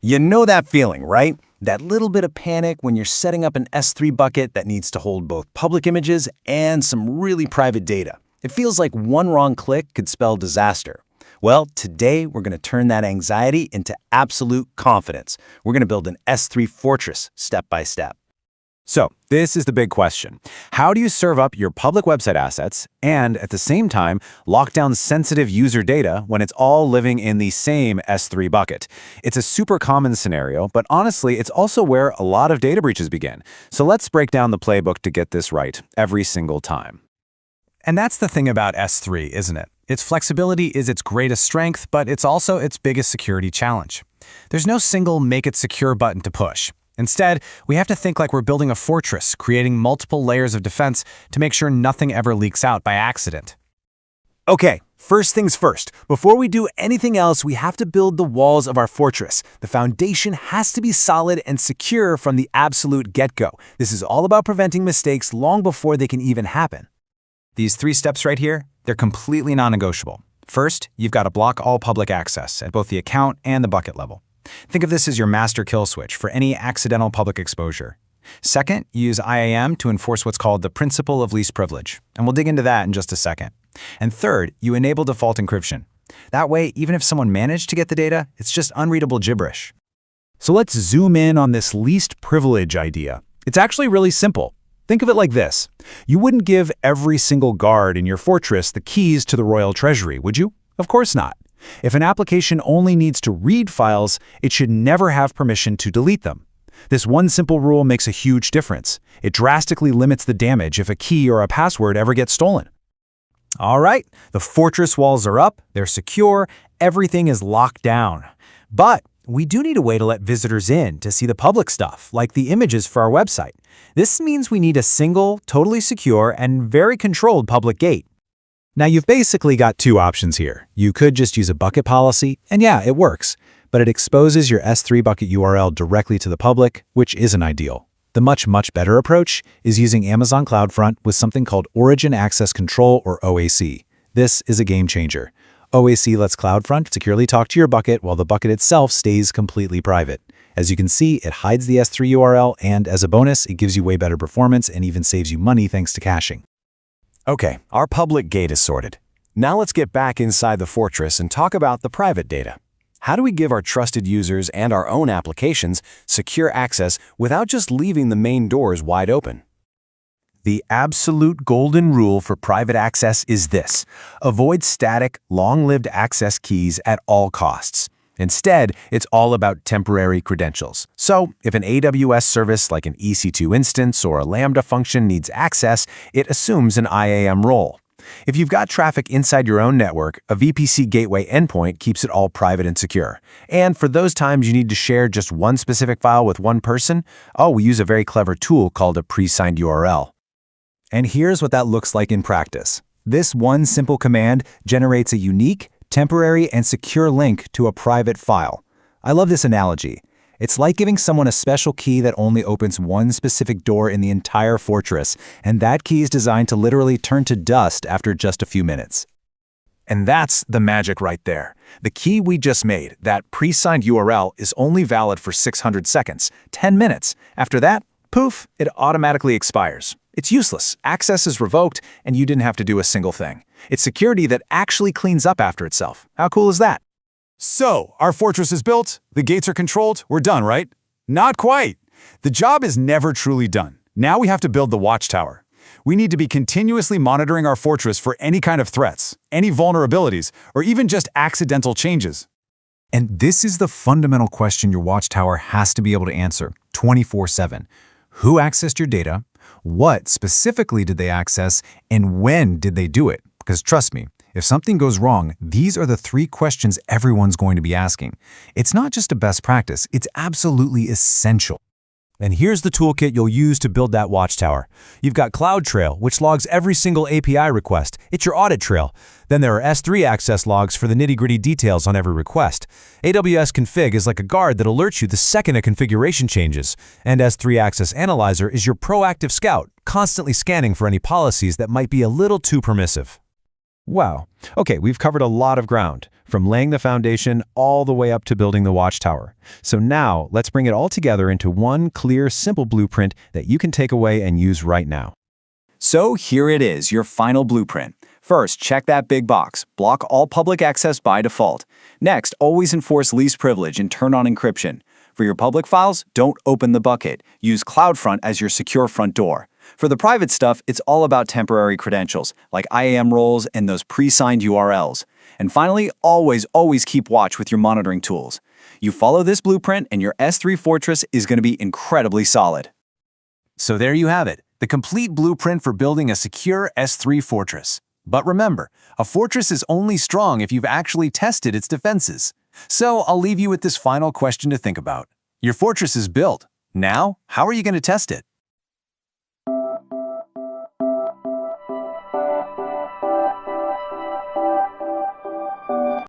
You know that feeling, right? That little bit of panic when you're setting up an S3 bucket that needs to hold both public images and some really private data. It feels like one wrong click could spell disaster. Well, today we're going to turn that anxiety into absolute confidence. We're going to build an S3 fortress step by step. So, this is the big question. How do you serve up your public website assets and, at the same time, lock down sensitive user data when it's all living in the same S3 bucket? It's a super common scenario, but honestly, it's also where a lot of data breaches begin. So let's break down the playbook to get this right every single time. And that's the thing about S3, isn't it? Its flexibility is its greatest strength, but it's also its biggest security challenge. There's no single make it secure button to push. Instead, we have to think like we're building a fortress, creating multiple layers of defense to make sure nothing ever leaks out by accident. Okay, first things first. Before we do anything else, we have to build the walls of our fortress. The foundation has to be solid and secure from the absolute get-go. This is all about preventing mistakes long before they can even happen. These 3 steps right here, they're completely non-negotiable. First, you've got to block all public access at both the account and the bucket level. Think of this as your master kill switch for any accidental public exposure. Second, use IAM to enforce what's called the principle of least privilege, and we'll dig into that in just a second. And third, you enable default encryption. That way, even if someone managed to get the data, it's just unreadable gibberish. So let's zoom in on this least privilege idea. It's actually really simple. Think of it like this. You wouldn't give every single guard in your fortress the keys to the royal treasury, would you? Of course not. If an application only needs to read files, it should never have permission to delete them. This one simple rule makes a huge difference. It drastically limits the damage if a key or a password ever gets stolen. All right, the fortress walls are up, they're secure, everything is locked down. But we do need a way to let visitors in to see the public stuff, like the images for our website. This means we need a single, totally secure, and very controlled public gate. Now, you've basically got 2 options here. You could just use a bucket policy, and yeah, it works, but it exposes your S3 bucket URL directly to the public, which isn't ideal. The much better approach is using Amazon CloudFront with something called Origin Access Control, or OAC. This is a game changer. OAC lets CloudFront securely talk to your bucket while the bucket itself stays completely private. As you can see, it hides the S3 URL, and as a bonus, it gives you way better performance and even saves you money thanks to caching. Okay, our public gate is sorted. Now let's get back inside the fortress and talk about the private data. How do we give our trusted users and our own applications secure access without just leaving the main doors wide open? The absolute golden rule for private access is this: avoid static, long-lived access keys at all costs. Instead, it's all about temporary credentials. So, if an AWS service like an EC2 instance or a Lambda function needs access, it assumes an IAM role. If you've got traffic inside your own network, a VPC gateway endpoint keeps it all private and secure. And for those times you need to share just one specific file with one person, we use a very clever tool called a Presigned URL. And here's what that looks like in practice. This one simple command generates a unique, temporary, and secure link to a private file. I love this analogy. It's like giving someone a special key that only opens one specific door in the entire fortress, and that key is designed to literally turn to dust after just a few minutes. And that's the magic right there. The key we just made, that pre-signed URL, is only valid for 600 seconds, 10 minutes. After that, poof, it automatically expires. It's useless, access is revoked, and you didn't have to do a single thing. It's security that actually cleans up after itself. How cool is that? So, our fortress is built, the gates are controlled, we're done, right? Not quite. The job is never truly done. Now we have to build the watchtower. We need to be continuously monitoring our fortress for any kind of threats, any vulnerabilities, or even just accidental changes. And this is the fundamental question your watchtower has to be able to answer 24/7. Who accessed your data? What specifically did they access? And when did they do it? Because trust me, if something goes wrong, these are the 3 questions everyone's going to be asking. It's not just a best practice, it's absolutely essential. And here's the toolkit you'll use to build that watchtower. You've got CloudTrail, which logs every single API request. It's your audit trail. Then there are S3 access logs for the nitty-gritty details on every request. AWS Config is like a guard that alerts you the second a configuration changes. And S3 Access Analyzer is your proactive scout, constantly scanning for any policies that might be a little too permissive. Wow. Okay, we've covered a lot of ground, from laying the foundation all the way up to building the watchtower. So now, let's bring it all together into one clear, simple blueprint that you can take away and use right now. So here it is, your final blueprint. First, check that big box. Block all public access by default. Next, always enforce least privilege and turn on encryption. For your public files, don't open the bucket. Use CloudFront as your secure front door. For the private stuff, it's all about temporary credentials, like IAM roles and those pre-signed URLs. And finally, always keep watch with your monitoring tools. You follow this blueprint and your S3 Fortress is going to be incredibly solid. So there you have it, the complete blueprint for building a secure S3 Fortress. But remember, a fortress is only strong if you've actually tested its defenses. So I'll leave you with this final question to think about. Your fortress is built. Now, how are you going to test it?